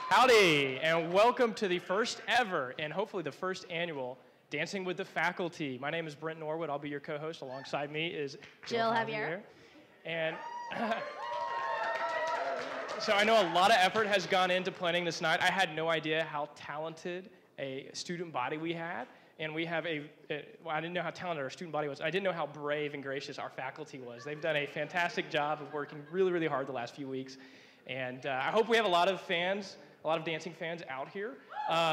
Howdy, and welcome to the first ever, and hopefully the first annual, Dancing with the Faculty. My name is Brent Norwood. I'll be your co-host. Alongside me is Jill Javier. And so I know a lot of effort has gone into planning this night. I had no idea how talented a student body we had. And we have well, I didn't know how talented our student body was. I didn't know how brave and gracious our faculty was. They've done a fantastic job of working really, really hard the last few weeks. And I hope we have a lot of fans, a lot of dancing fans out here.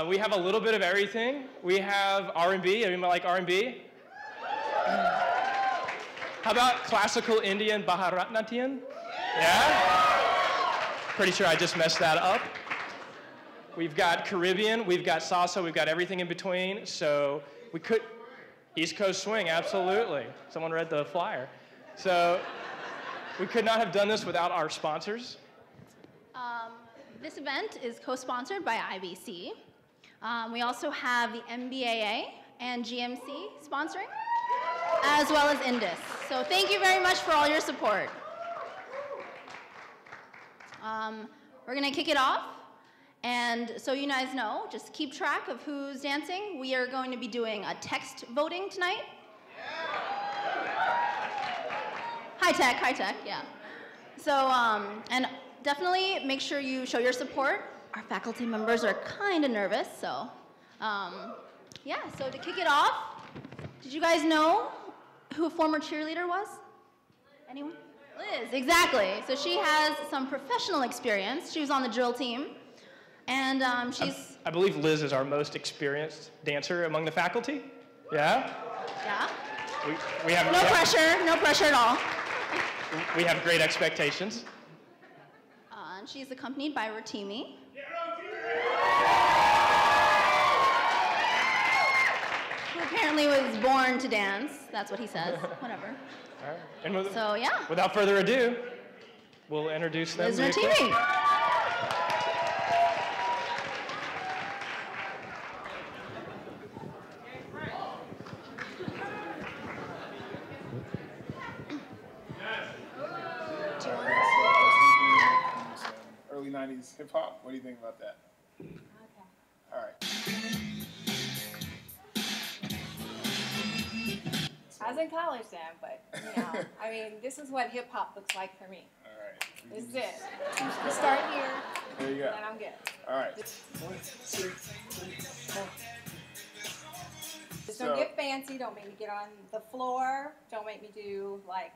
We have a little bit of everything. We have R&B. Anybody like R&B? How about classical Indian Bharatanatyam? Yeah? Pretty sure I just messed that up. We've got Caribbean, we've got salsa, we've got everything in between. So we could, East Coast swing, absolutely. Someone read the flyer. So we could not have done this without our sponsors. This event is co-sponsored by IBC. We also have the MBAA and GMC sponsoring, as well as Indus. So thank you very much for all your support. We're gonna kick it off. And so you guys know, just keep track of who's dancing. We are going to be doing a text voting tonight. High tech, yeah. So, and definitely make sure you show your support. Our faculty members are kind of nervous, so yeah, so to kick it off, did you guys know who a former cheerleader was? Anyone? Liz, exactly. So she has some professional experience. She was on the drill team. And she's... I believe Liz is our most experienced dancer among the faculty. Yeah? Yeah. We have... No pressure at all. We have great expectations. And she's accompanied by Rotimi. Who apparently was born to dance. That's what he says. Whatever. All right. And so, yeah. Without further ado, we'll introduce them. Liz Rotimi. Early 90s hip hop. What do you think about that? Okay. All right. I was in college then, but, you know, I mean, this is what hip hop looks like for me. All right. This is it. You start here, there you go. and I'm good. All right. Just don't get fancy. Don't make me get on the floor. Don't make me do, like,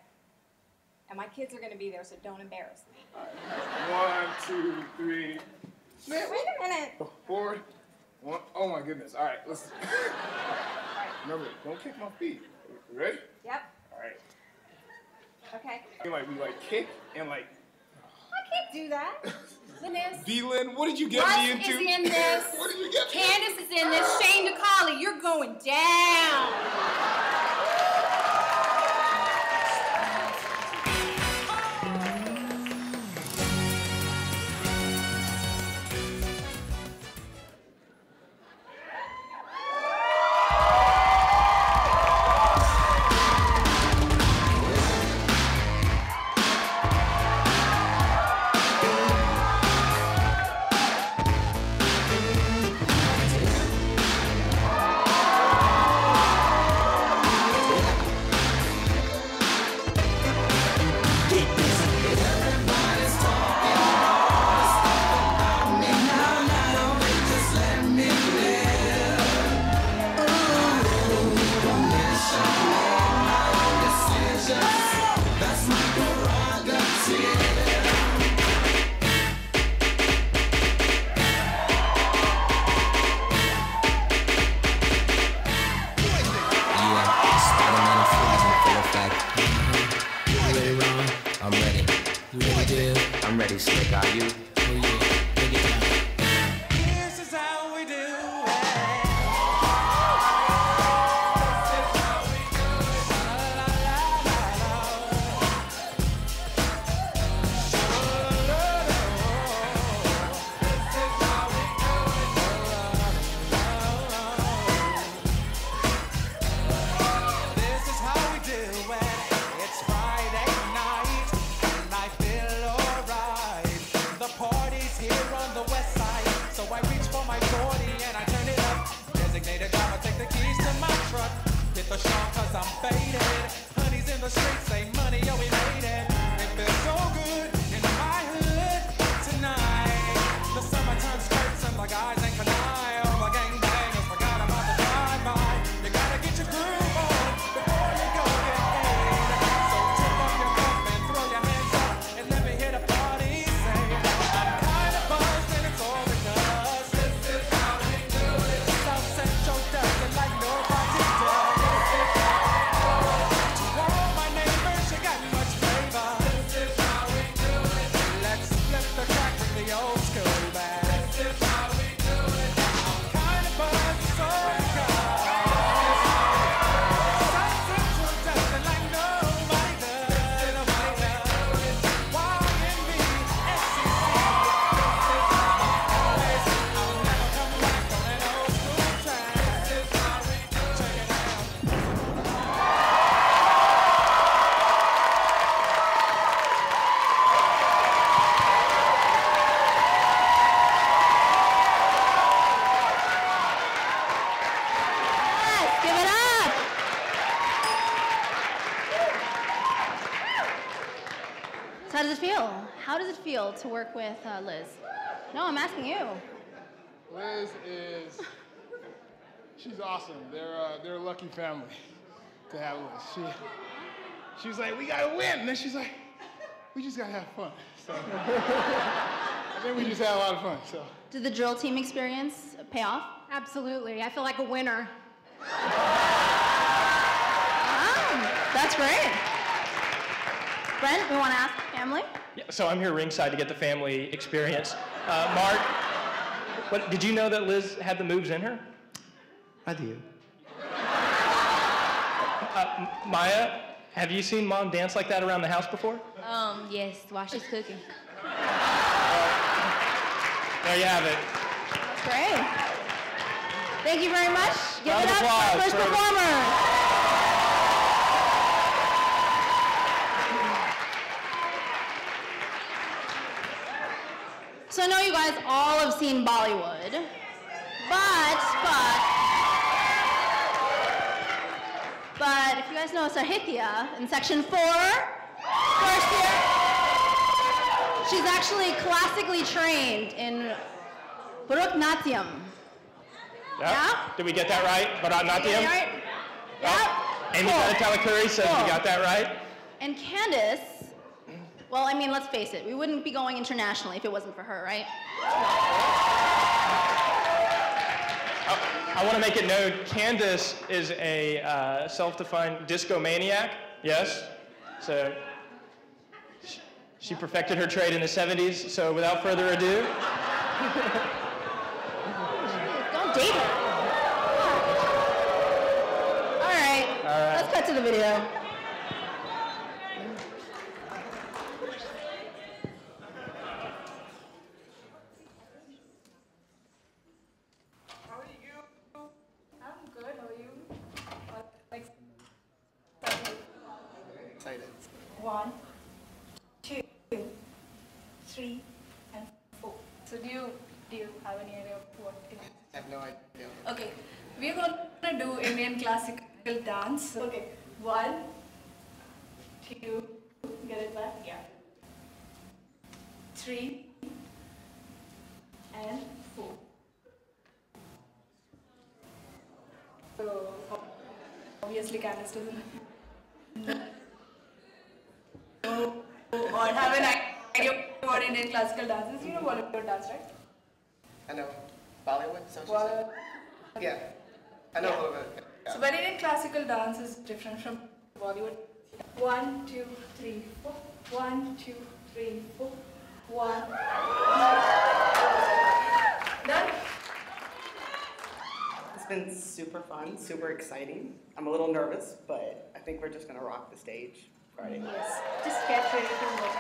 and my kids are going to be there, so don't embarrass me. All right. 1, 2, 3. Wait a minute. 4. 1. Oh my goodness. All right. Let's. Remember, don't kick my feet. You ready? Yep. All right. Okay. We kick and like. I can't do that. Linus. D-Lyn, what did you get Russ me into? is in this. What did you get me Candace is in this. Shane DeCauley, you're going down. Party's here. shawl 'cause I'm faded. Honey's in the streets, say money, yo, we made it. It feels so good in my hood tonight. The summertime skirts and the guys ain't canine. All the gangbangers forgot about the drive-by. You gotta get your groove on before you go get paid. So tip up your cup and throw your hands up and let me hear the party say, I'm kind of buzzed and it's all because this is how we do it. South Central does it like nobody does. This is how we do it. To all my neighbors, you got much flavor. This is how we do it. Let's flip the track with the old school band. This is how we do it. I'm kind of buzzed, so because South Central does it like nobody does. Nobody does. YNB, SCC. This is how we always. I'll never come back on that old school track. This is how we do it. Check it out. Yes, give it up. So how does it feel? How does it feel to work with Liz? No, I'm asking you. Liz is, she's awesome. They're a lucky family to have Liz. She was like, we gotta win. And then she's like, we just gotta have fun. So I think we just had a lot of fun. So Did the drill team experience pay off? Absolutely. I feel like a winner. That's great. Brent, we want to ask the family? Yeah, so I'm here ringside to get the family experience. Mark, did you know that Liz had the moves in her? I did. Maya, have you seen Mom dance like that around the house before? Yes, while she's cooking. There you have it. That's great. Thank you very much. Give Round it of up for our applause first for- performer. So I know you guys all have seen Bollywood, but if you guys know Sarhithya in section 4, first year, she's actually classically trained in Bharatanatyam. Yeah? Did we get that right? Bharatanatyam? Right? Yep. Amy Talakuri says Cool. we got that right. And Candace, well, I mean, let's face it, we wouldn't be going internationally if it wasn't for her, right? I want to make it known, Candace is a self-defined disco maniac, yes? So she perfected her trade in the 70s, so without further ado. Don't date her. All right, let's cut to the video. Excited. 1, 2, 3, and 4. So do you have any idea of what it is? I have no idea. Okay, we're gonna do Indian classical dance. Okay, 1, 2, get it back? Yeah. 3, and 4. So obviously Candace doesn't know or have an idea of what Indian classical dance is. You know Bollywood dance, right? I know Bollywood, so she said. Yeah, I know a little bit. Yeah. So but Indian classical dance is different from Bollywood. 1, 2, 3, 4. 1, 2, 3, 4. 1. Done. It's been super fun, super exciting. I'm a little nervous, but I think we're just gonna rock the stage Friday. Yes. Just get ready to work.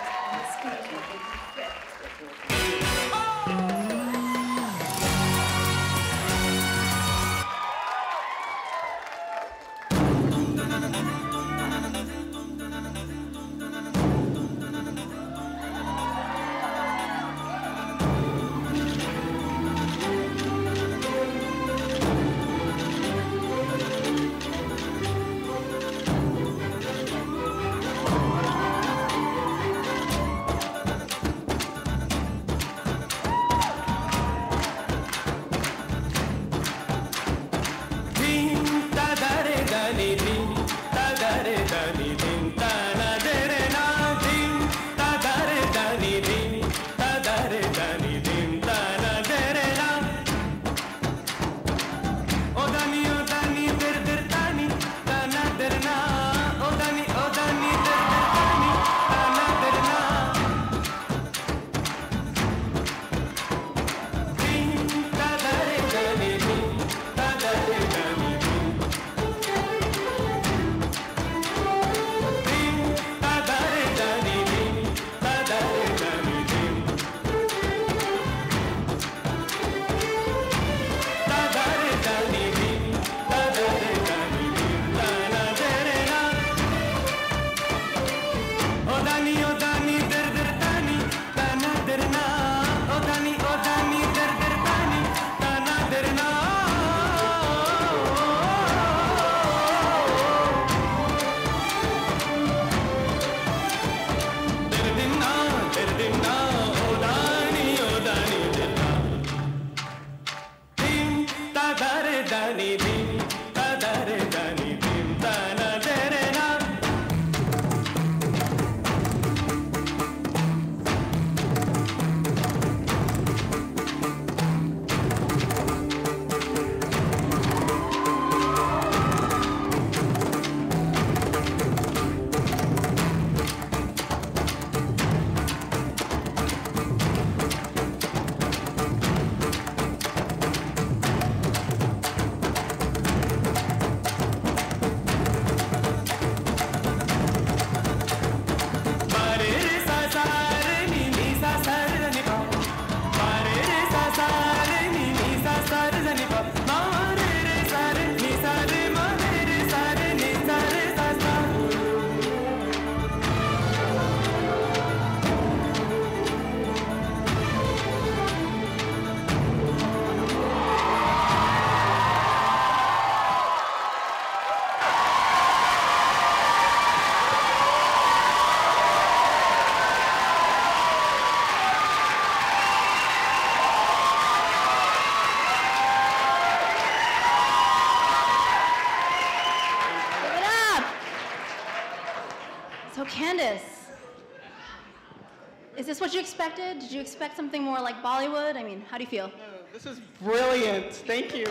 expected? Did you expect something more like Bollywood? I mean, how do you feel? This is brilliant. Thank you.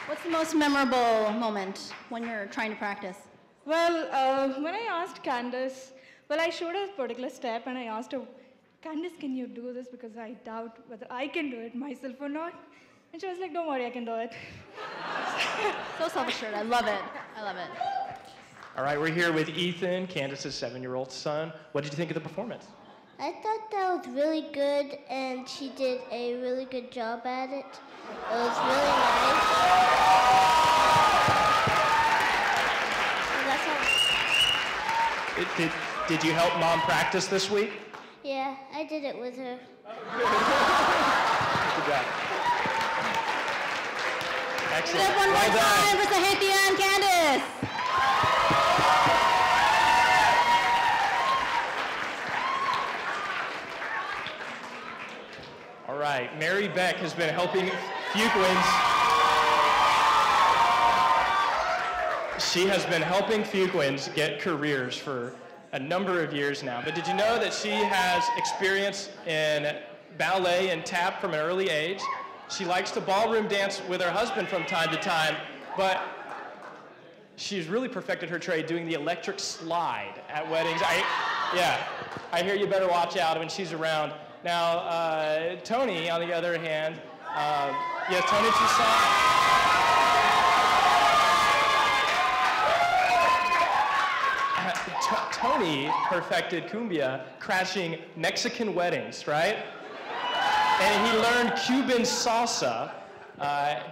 What's the most memorable moment when you're trying to practice? Well, when I asked Candace, I showed her a particular step and I asked her, Candace, can you do this? Because I doubt whether I can do it myself or not. And she was like, don't worry, I can do it. So self-assured. I love it. I love it. All right, we're here with Ethan, Candace's 7-year-old son. What did you think of the performance? I thought that was really good, and she did a really good job at it. It was really nice. And that's all. Did you help Mom practice this week? Yeah, I did it with her. Good job. Give it up one more time for Sahithya and Candace. All right, Mary Beck has been helping Fuquins. She has been helping Fuquins get careers for a number of years now. But did you know that she has experience in ballet and tap from an early age? She likes to ballroom dance with her husband from time to time, but she's really perfected her trade doing the electric slide at weddings. I hear you better watch out when she's around. Now, Tony, on the other hand, yes, Tony Toussaint. Tony perfected cumbia crashing Mexican weddings, right? And he learned Cuban salsa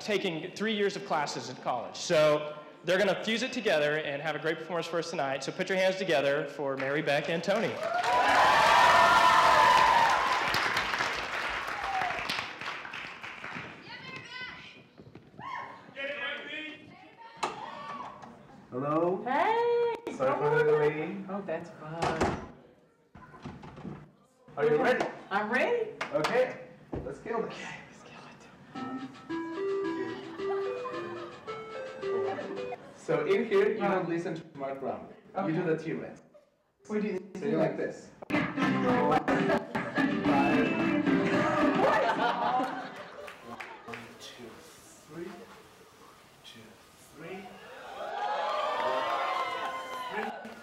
taking 3 years of classes in college. So they're going to fuse it together and have a great performance for us tonight. So put your hands together for Mary Beck and Tony. Hello? Hey! Sorry for the delay. Oh, that's fun. Are you ready? I'm ready. Okay, let's kill this. So in here, you don't listen to Mark Brown. You do the T-Rex. We do So you like this. 5. 1, 2, 3. 2, 3. 3.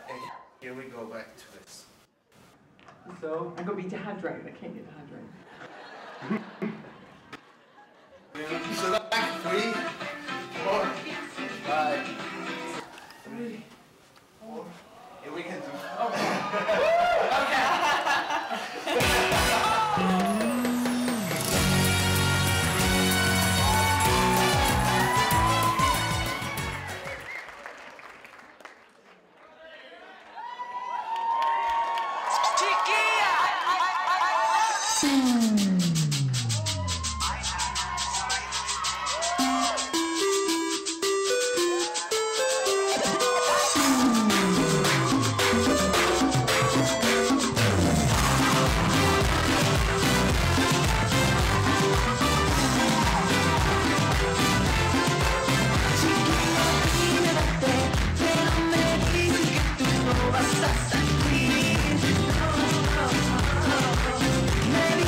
And here we go back to this. So I'm going to be dehydrated. I can't get dehydrated. So back 3, 4, 5, 3, 4. And we can do. Maybe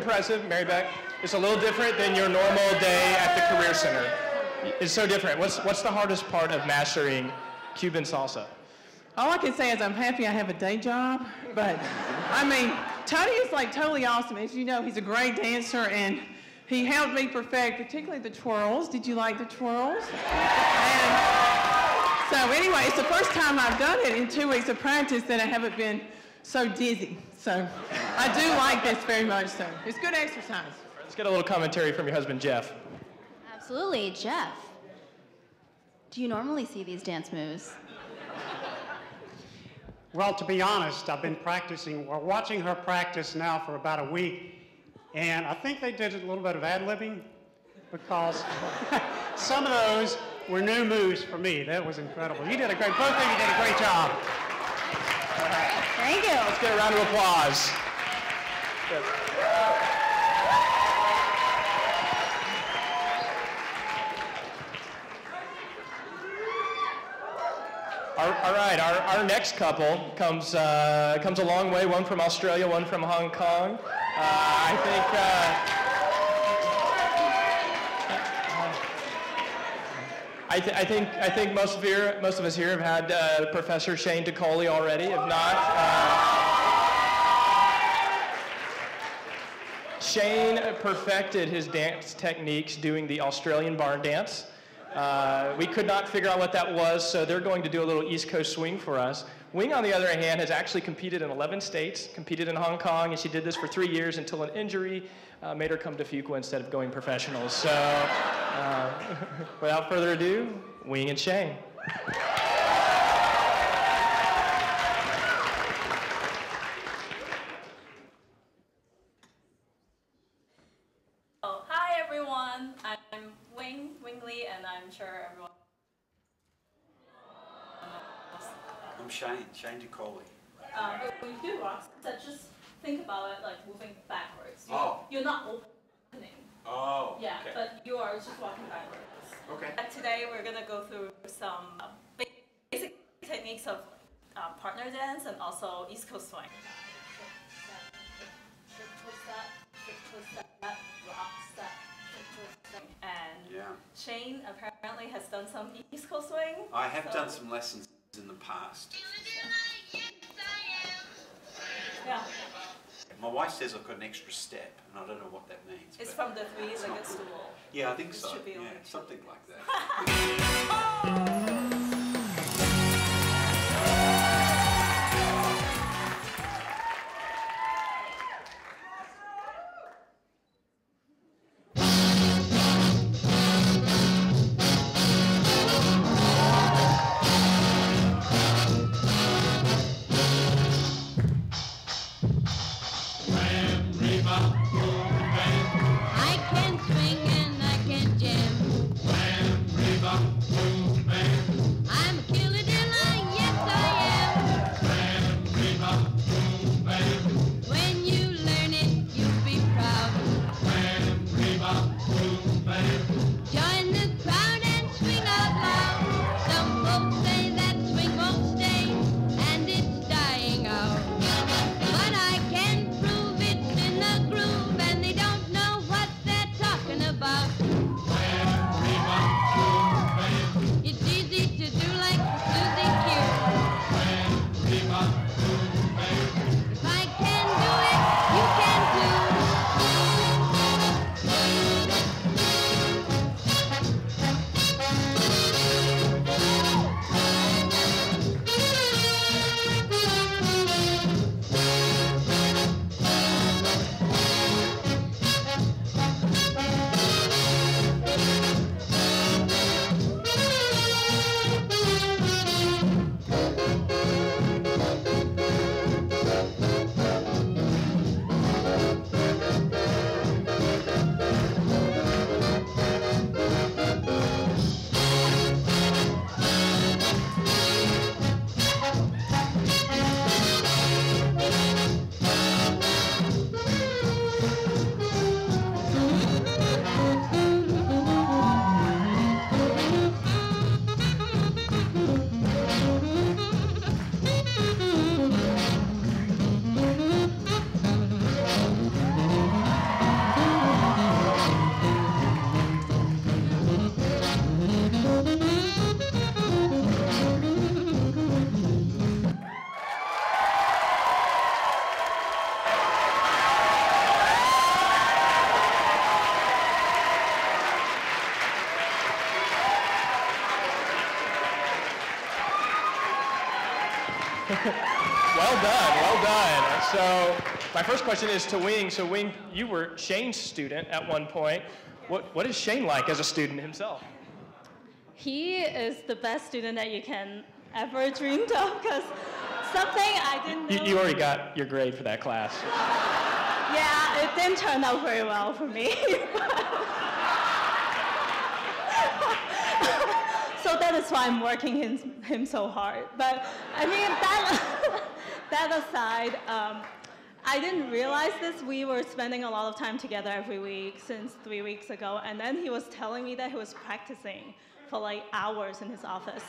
impressive, Mary Beck. It's a little different than your normal day at the Career Center. It's so different. What's the hardest part of mastering Cuban salsa? All I can say is I'm happy I have a day job, but I mean, Tony is like totally awesome. As you know, he's a great dancer, and he helped me perfect, particularly the twirls. Did you like the twirls? And so anyway, it's the first time I've done it in 2 weeks of practice that I haven't been so dizzy. So I do like this very much, so it's good exercise. Let's get a little commentary from your husband, Jeff. Absolutely, Jeff. Do you normally see these dance moves? Well, to be honest, I've been practicing, or watching her practice now for about a week, and I think they did a little bit of ad-libbing because some of those were new moves for me. That was incredible. You did a great, both of you did a great job. All right. Thank you. Let's get a round of applause. Good. All right, our next couple comes a long way, one from Australia, one from Hong Kong. I think most of us here have had Professor Shane DeCauley already. If not, Shane perfected his dance techniques doing the Australian barn dance. We could not figure out what that was, so they're going to do a little East Coast swing for us. Wing, on the other hand, has actually competed in 11 states, competed in Hong Kong, and she did this for 3 years until an injury made her come to Fuqua instead of going professional. So without further ado, Wing and Shane. Hi everyone, I'm Wing Lee, and I'm sure everyone. I'm Shane DeCauley. When you do rocks, just think about it like moving backwards. Oh. You're not opening. Oh. Yeah, okay. but you are just walking backwards. Okay. Today we're gonna go through some basic techniques of partner dance and also East Coast swing. And Shane apparently has done some East Coast swing. I have done some lessons in the past. Yeah. My wife says I've got an extra step, and I don't know what that means. It's from the three-legged stool. Yeah, I think It so. should be Yeah, only something like that. I can swing and I can jam. Ram, river, boom. Well done, well done. So my first question is to Wing. So Wing, you were Shane's student at one point. What is Shane like as a student himself? He is the best student that you can ever dreamed of, because something I didn't know. You already got your grade for that class. Yeah, it didn't turn out very well for me. So that is why I'm working him so hard. But I mean, that aside, I didn't realize this. We were spending a lot of time together every week since 3 weeks ago, and then he was telling me that he was practicing for like hours in his office.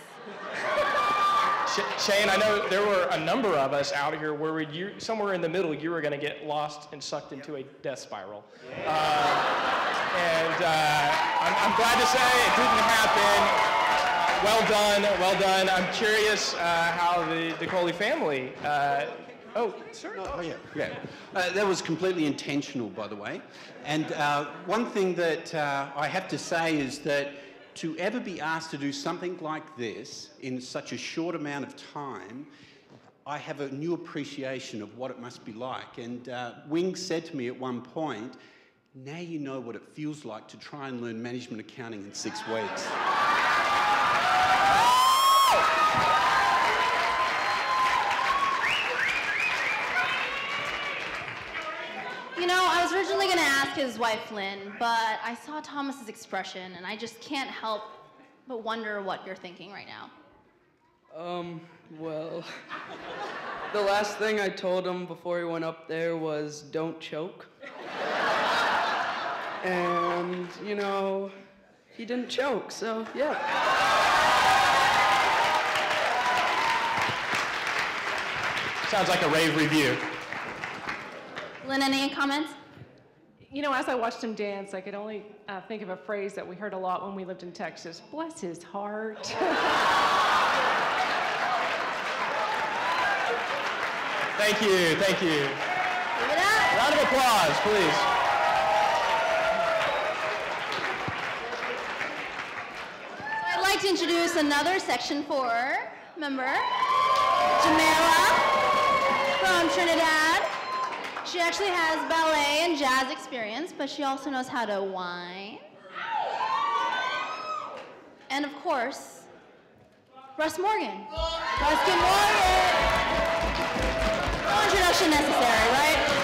Shane, I know there were a number of us out here where somewhere in the middle you were going to get lost and sucked into a death spiral. And I'm glad to say it didn't happen. Well done. I'm curious how the DeColey family. Sir. Yeah. That was completely intentional, by the way. And one thing that I have to say is that to ever be asked to do something like this in such a short amount of time, I have a new appreciation of what it must be like. And Wing said to me at one point, now you know what it feels like to try and learn management accounting in 6 weeks. You know, I was originally going to ask his wife, Lynn, but I saw Thomas's expression, and I just can't help but wonder what you're thinking right now. Well, the last thing I told him before he went up there was, don't choke. And, you know, he didn't choke, so yeah. Sounds like a rave review. Lynn, any comments? You know, as I watched him dance, I could only think of a phrase that we heard a lot when we lived in Texas. Bless his heart. Thank you. Give it up. Round of applause, please. So I'd like to introduce another Section 4 member, Jamila from Trinidad. She actually has ballet and jazz experience, but she also knows how to whine. And of course, Russ Morgan. Ruskin Morgan. No introduction necessary, right?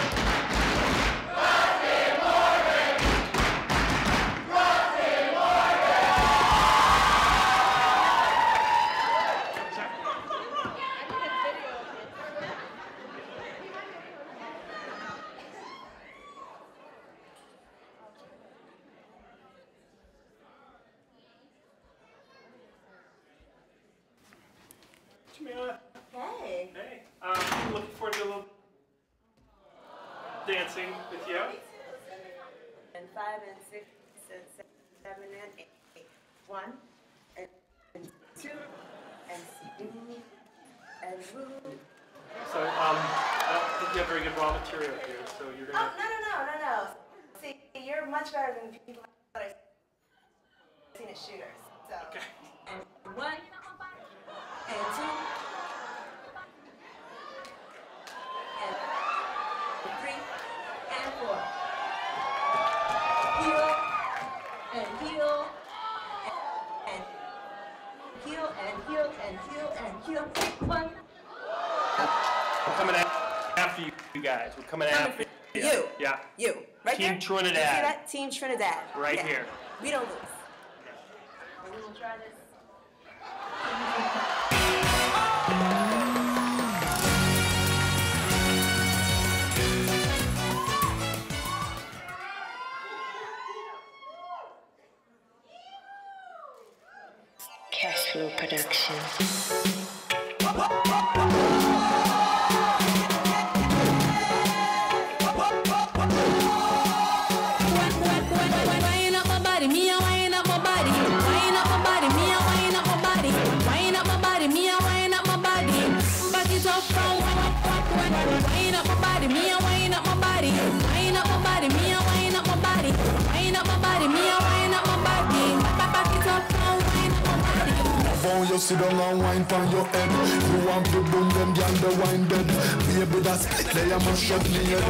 Jamila. Hey. Hey. I'm looking forward to a little dancing with you. And 5 and 6 and 7 and 8. 1 and 2 and smooth and move. So I don't think you have very good raw material here, so you're gonna. Oh, no. See, you're much better than people that I've seen as shooters. So. Okay. And 1 and 2 and 3 and 4. Heel and heel and heel and heel and heel and heel. 1. We're coming after you guys. We're coming after you. Yeah. You. Right Team there? Trinidad. You see that? Team Trinidad. Right Yeah. here. We don't lose. And we will try this. Cashflow Productions. Wind up my body, me a wind up my body. Wind up my body, me a wind up my body. Wind up my body, me a wind up my body. Back it up from wind up my body, me a wind up my body. Wind up my body, me a wind up my body. Wind up my body, me a wind up my body. Back it up from wind up my body. Move now you sit down and wine on your head. You want to boom them down the wine bed. Baby, that's they are must shut me head.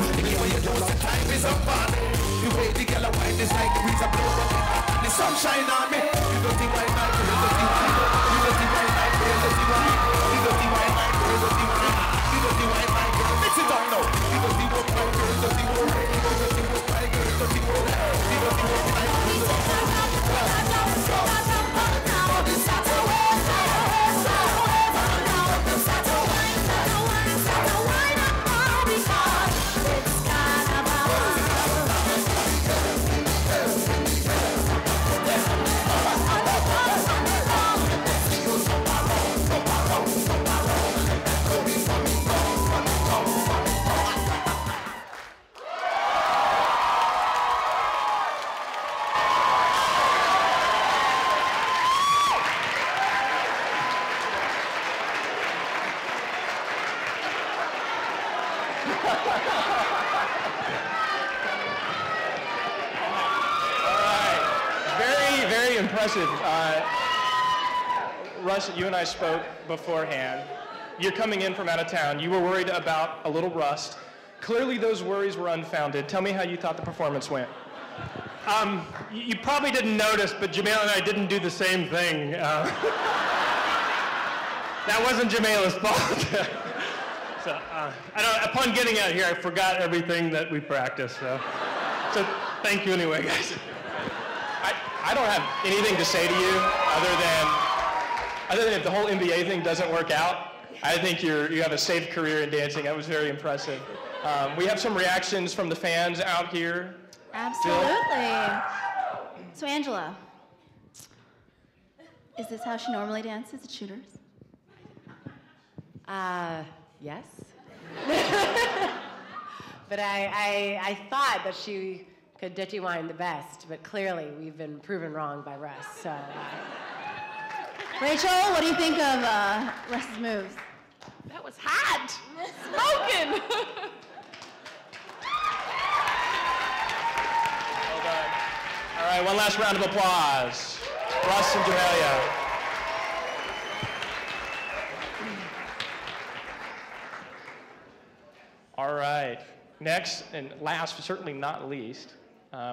Time is up on me. You wait the girl a wine, it's like the breeze a blow. The sunshine on me. You don't think wine like you don't think wine. You don't think wine like you don't think wine. You don't think wine like you don't think wine. You don't think wine like you. Mix it up now. You don't think wine like you don't think wine. You don't think wine like you don't think wine. You don't think wine like you don't think wine. Impressive. Russ, you and I spoke beforehand. You're coming in from out of town. You were worried about a little rust. Clearly those worries were unfounded. Tell me how you thought the performance went. You probably didn't notice, but Jamila and I didn't do the same thing. That wasn't Jamila's fault. So, upon getting out here, I forgot everything that we practiced. So thank you anyway, guys. I don't have anything to say to you other than if the whole NBA thing doesn't work out, I think you have a safe career in dancing. That was very impressive. We have some reactions from the fans out here. Absolutely. So Angela, is this how she normally dances at Shooters? Yes. But I thought that she could ditchy wine the best, but clearly we've been proven wrong by Russ. So, Rachel, what do you think of Russ's moves? That was hot. Smoking. Well done. All right, one last round of applause. Russ and Jamelia. All right. Next and last, but certainly not least,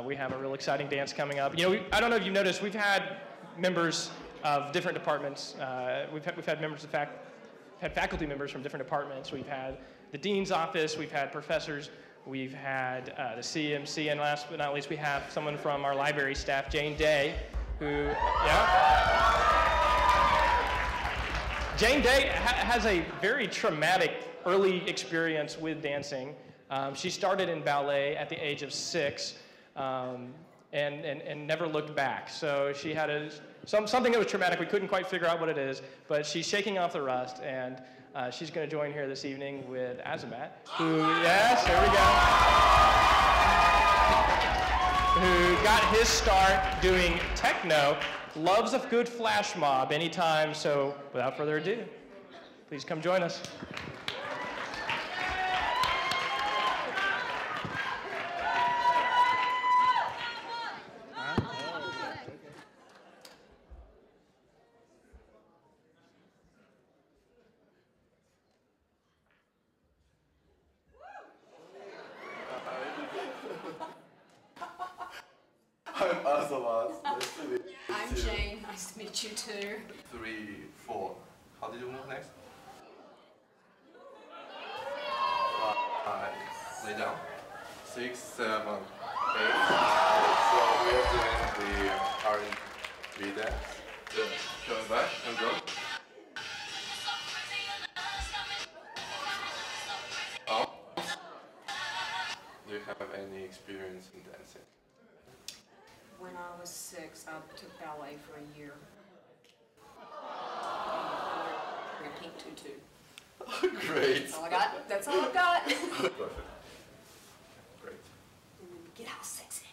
we have a real exciting dance coming up. You know, I don't know if you've noticed, we've had members of different departments. We've had members of faculty members from different departments. We've had the dean's office. We've had professors. We've had the CMC, and last but not least, we have someone from our library staff, Jane Day, who, Jane Day has a very traumatic early experience with dancing. She started in ballet at the age of 6 and never looked back. So she had something that was traumatic. We couldn't quite figure out what it is, but she's shaking off the rust, and she's going to join here this evening with Azamat, who, yes, there we go, who got his start doing techno, loves a good flash mob anytime. So without further ado, please come join us. I'm Azamat. Nice to meet you. I'm Jane. Nice to meet you too. 3, 4. How did you move next? 5. Lay down. 6, 7, 8. So we are doing the R&B dance. Good. Coming back and go. Do you have any experience in dancing? When I was 6, I took ballet for a year. A pink tutu. Great. That's all I got. That's all I got. Perfect. Great. Get out sexy.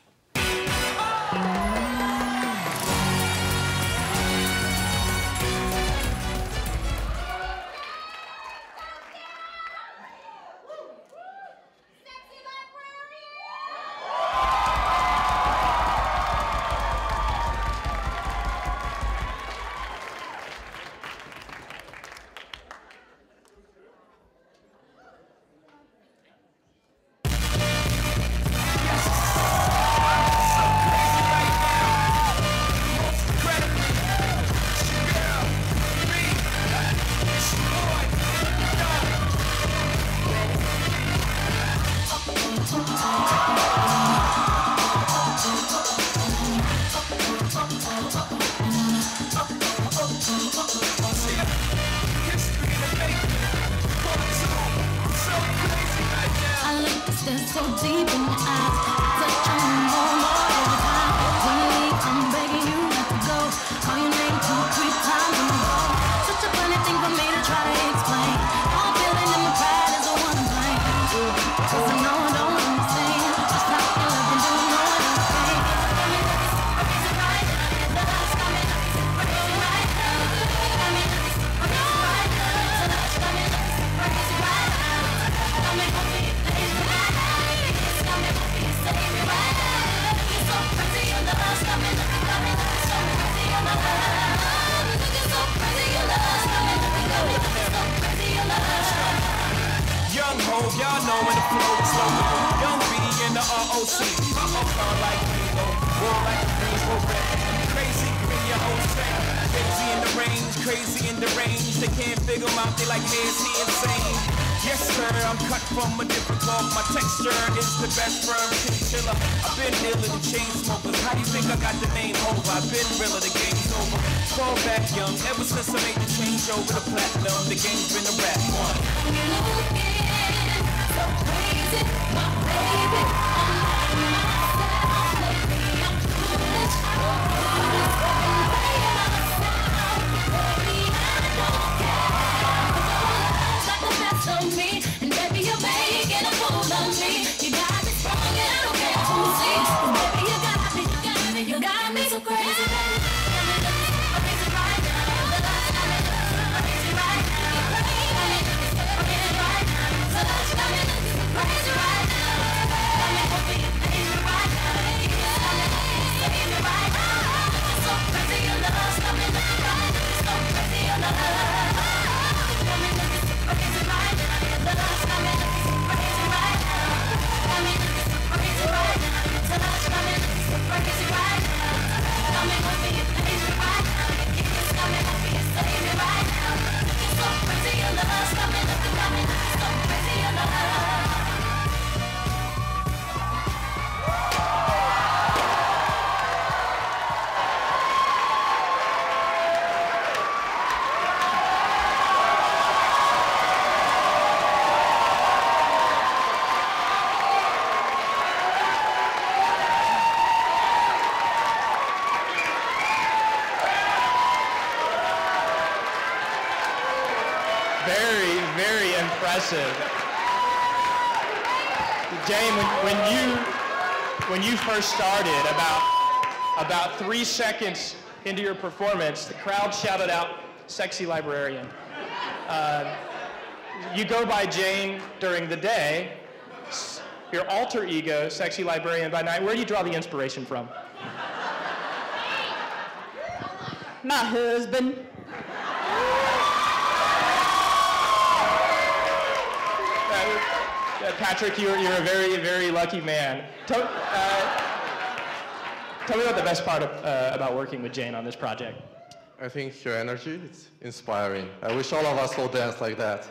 so deep in my eyes. Touch on you more every time. When you leave, I'm begging you not to go. Call your name 2 or 3 times on the phone. Such a funny thing for me to try to explain. All I'm feeling in my pride is a one thing. 'Cause I know I don't understand just how you love and don't know what I'm saying. Crazy right now, your love's got me crazy right now. Got me crazy right now. So that's got me crazy right now. Got me hoping you please me right now. Got me hoping you save me right now. You're so crazy, your love's got me so crazy, your love. Looking so crazy, your love's got me so crazy, your love. Young ho, y'all know when the flow is slow. Young B in the ROC. Car like Lilo, war like a Greensboro red. Crazy, bring your whole set. Crazy in the range, crazy in the range. They can't figure him out, they like, man, is he insane? Yes, sir, I'm cut from a different cloth. My texture is the best firm chinchilla. I've been dealing with chain smokers. How do you think I got the name over? I've been realer, the game's over. Fall back young, ever since I made the change over to platinum, the game's been a rap one. So crazy, my baby. I'm not myself lately. I'm foolish. I'm playing myself. Baby, I don't care. 'Cause all love's got the best of me. And baby, you're making a fool of me. You got me strong and I don't care who sees. Baby, you got me so crazy, baby. Crazy right now. The love's got me crazy right now. Crazy right now. So that's got me crazy right now. Got me hoping you please me right now. Got me save me right now. So crazy your love's got me looking right. So crazy your love. Got me looking so crazy right now. Your love's got me looking so crazy right now. Got me looking so crazy right now. So that's got me looking so crazy right now. Got me hoping you please me right now. Your kiss got me hoping you save me right now. Looking so crazy your love's got me looking so crazy your love. Very, very impressive. Jane, when you first started, about 3 seconds into your performance, the crowd shouted out, "Sexy librarian." You go by Jane during the day, your alter ego, Sexy Librarian by night. Where do you draw the inspiration from? My husband. Patrick, you're a very, very lucky man. Tell me about the best part about working with Jane on this project. I think your energy is inspiring. I wish all of us will dance like that.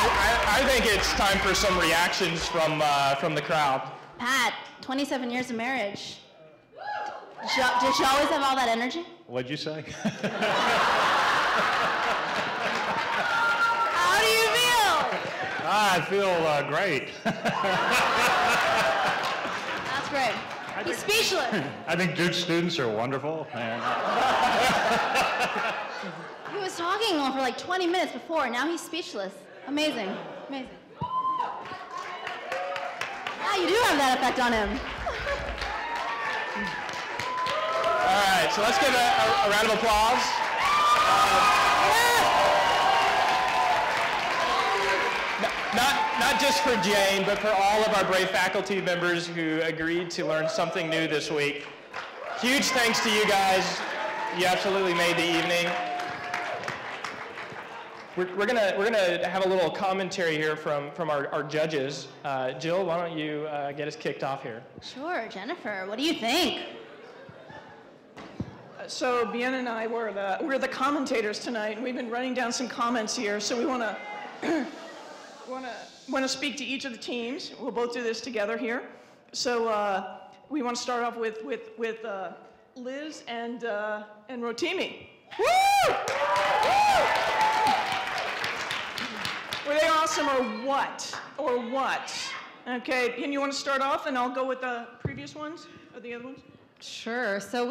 Okay, I think it's time for some reactions from the crowd. Pat, 27 years of marriage. Did you always have all that energy? What'd you say? How do you feel? I feel great. That's great. He's speechless. I think Duke students are wonderful. And He was talking for like 20 minutes before, and now he's speechless. Amazing. Amazing. Yeah, you do have that effect on him. All right, so let's give a round of applause. Not just for Jane, but for all of our brave faculty members who agreed to learn something new this week. Huge thanks to you guys. You absolutely made the evening. We're gonna have a little commentary here from our judges. Jill, why don't you get us kicked off here? Sure, Jennifer. What do you think? So Bien and I we're the commentators tonight, and we've been running down some comments here. So we want to speak to each of the teams. We'll both do this together here. So we want to start off with Liz and Rotimi. Woo! Woo! Were they awesome or what? Or what? Okay, and you want to start off and I'll go with the previous ones, or the other ones? Sure. So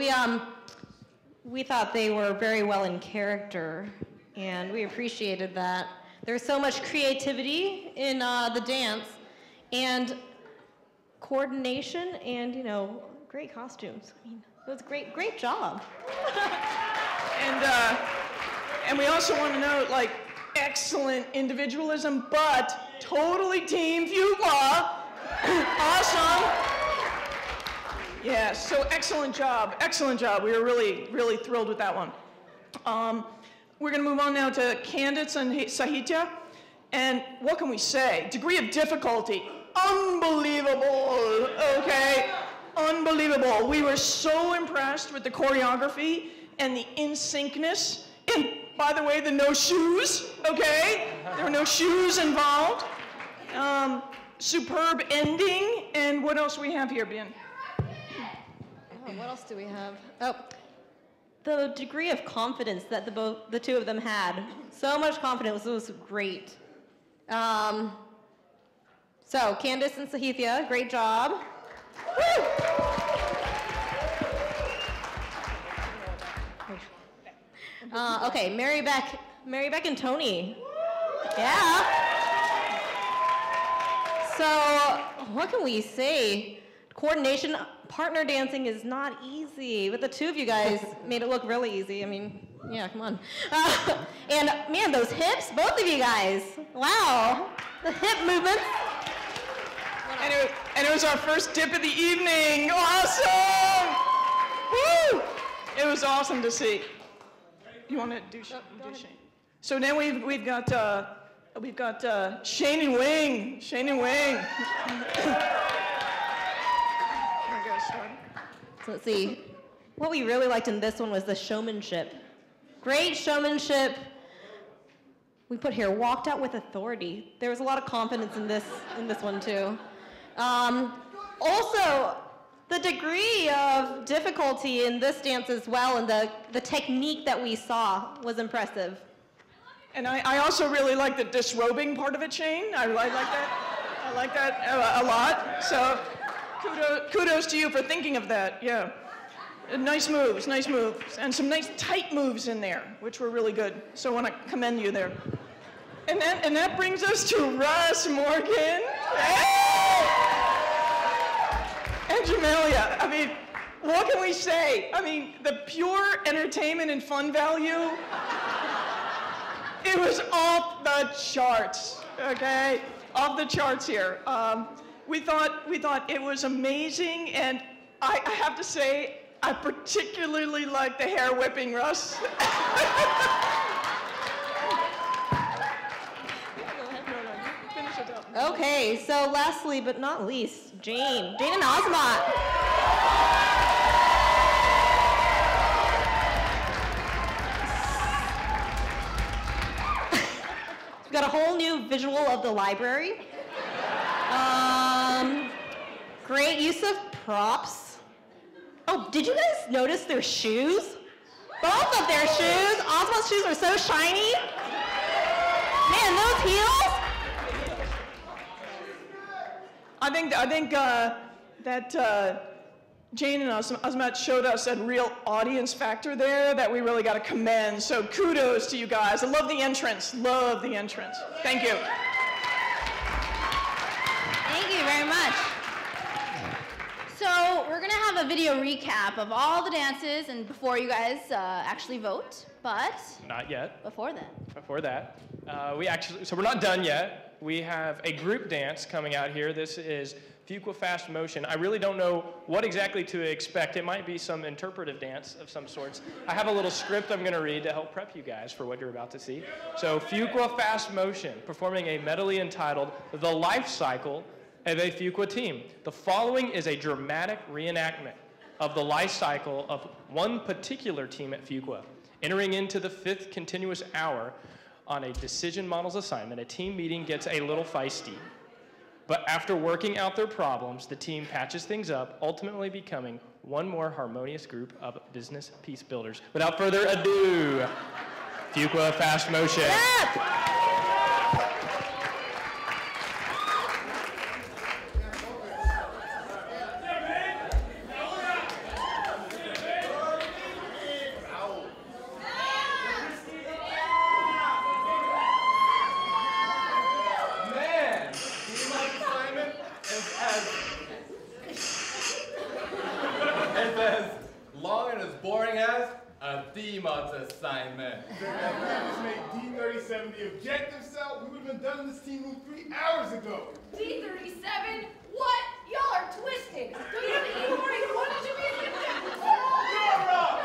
we thought they were very well in character, and we appreciated that. There's so much creativity in the dance, and coordination, and great costumes. I mean, it was great job. And we also want to note, like, excellent individualism, but totally Team Fuqua. Awesome. Yeah, so excellent job. We were really thrilled with that one. We're going to move on now to Candice and Sahitya. And what can we say? Degree of difficulty, unbelievable, okay? Unbelievable. We were so impressed with the choreography and the in-syncness. And by the way, the no shoes, okay? There were no shoes involved. Superb ending. And what else we have here, Bien? What else do we have? Oh, the degree of confidence that the two of them had. So much confidence. It was great. So, Candice and Sahithya, great job. Woo! Okay, Mary Beck and Tony. Yeah. So, what can we say? Coordination, partner dancing is not easy, but the two of you guys made it look really easy. I mean, yeah, come on. And man, those hips, both of you guys. Wow, the hip movements. And it was our first dip of the evening. Awesome! Woo! It was awesome to see. You want to do Shane? So now we've got Shane and Wing. Shane and Wing. So let's see. What we really liked in this one was the showmanship. Great showmanship. We put here, walked out with authority. There was a lot of confidence in this one too. Also, the degree of difficulty in this dance as well, and the technique that we saw was impressive. And I also really like the disrobing part of it, Shane. I like that. I like that a lot. So kudos to you for thinking of that. Yeah. Nice moves, and some nice tight moves in there, which were really good. So I want to commend you there. And that brings us to Russ Morgan. Hey! And Jamelia. I mean, what can we say? I mean, the pure entertainment and fun value, it was off the charts, okay? Off the charts here. We thought it was amazing, and I have to say, I particularly like the hair whipping, Russ. Okay, so lastly but not least, Jane and Azmat. We've got a whole new visual of the library. Great use of props. Oh, did you guys notice their shoes? Both of their shoes. Azmat's shoes are so shiny. Man, those heels. I think that Jane and Azmat showed us a real audience factor there that we really got to commend. So kudos to you guys. I love the entrance. Love the entrance. Thank you. Thank you very much. So we're going to have a video recap of all the dances and before you guys actually vote, but... Not yet. Before then. Before that. So we're not done yet. We have a group dance coming out here. This is Fuqua Fast Motion. I really don't know what exactly to expect. It might be some interpretive dance of some sorts. I have a little script I'm going to read to help prep you guys for what you're about to see. So Fuqua Fast Motion, performing a medley entitled The Life Cycle of a Fuqua Team. The following is a dramatic reenactment of the life cycle of one particular team at Fuqua. Entering into the 5th continuous hour on a decision models assignment, a team meeting gets a little feisty. But after working out their problems, the team patches things up, ultimately becoming one more harmonious group of business peace builders. Without further ado, Fuqua Fast Motion. has a D-Mods assignment. If that just made D37 the objective cell, we would have been done in this team room 3 hours ago. D37? What? Y'all are twisted. Don't you have the E41? It should be a objective cell. You're wrong.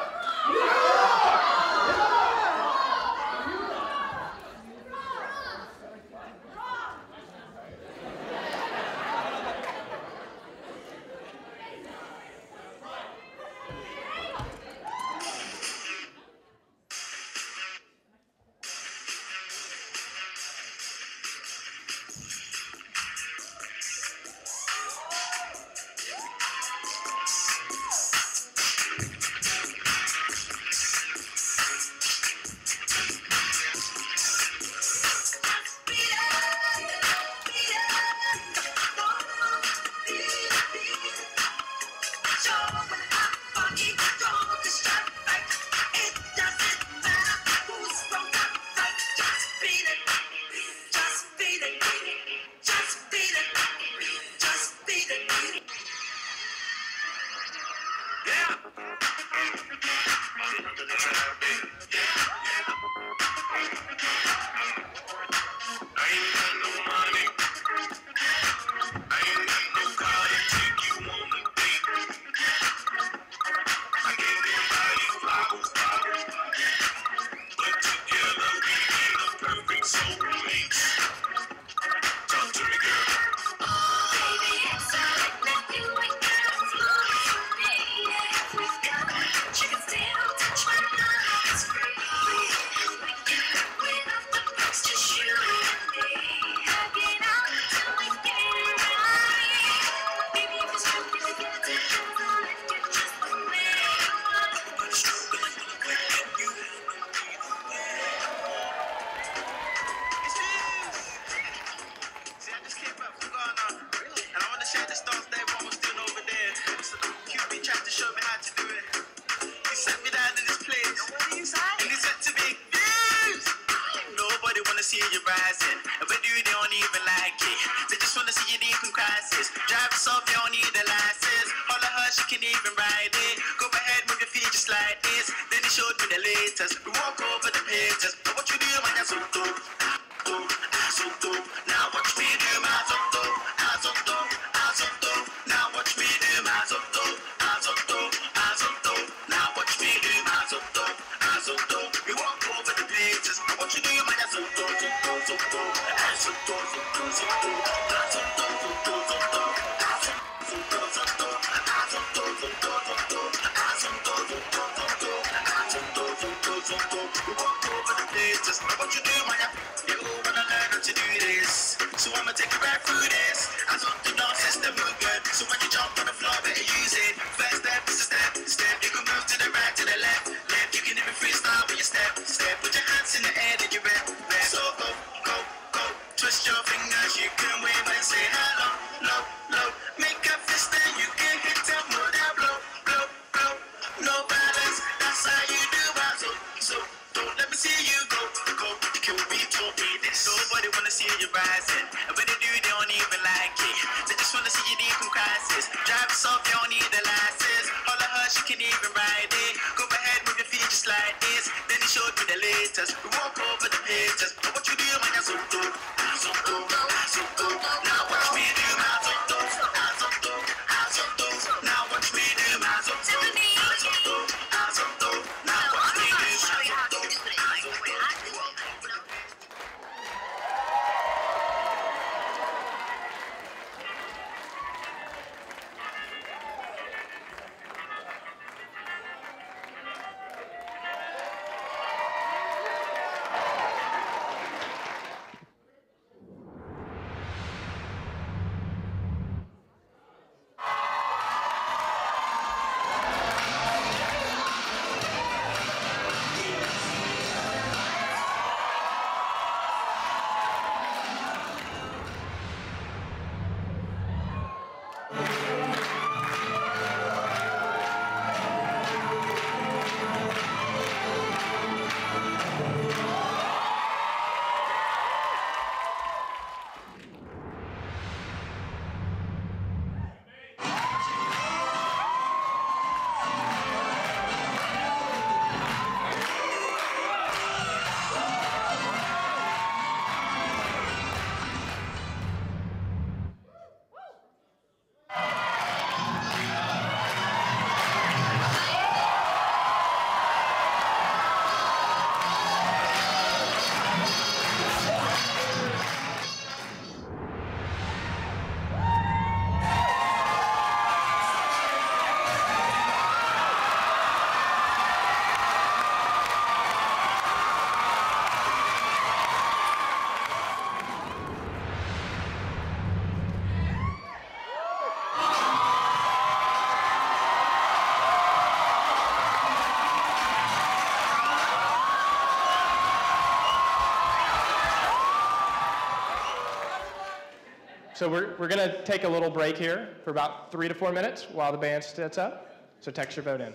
So we're going to take a little break here for about 3 to 4 minutes while the band sets up. So text your vote in.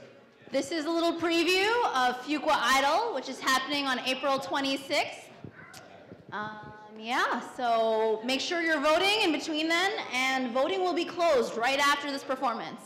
This is a little preview of Fuqua Idol, which is happening on April 26th. Yeah, so make sure you're voting in between then, and voting will be closed right after this performance.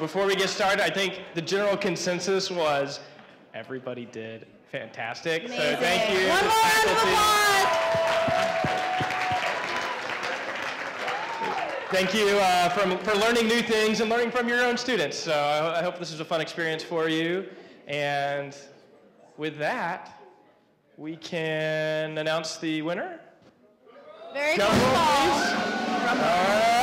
Before we get started, I think the general consensus was everybody did fantastic. So thank you to the faculty. Thank you for learning new things and learning from your own students. So I hope this is a fun experience for you. And with that, we can announce the winner. Very Drum roll, please. All right.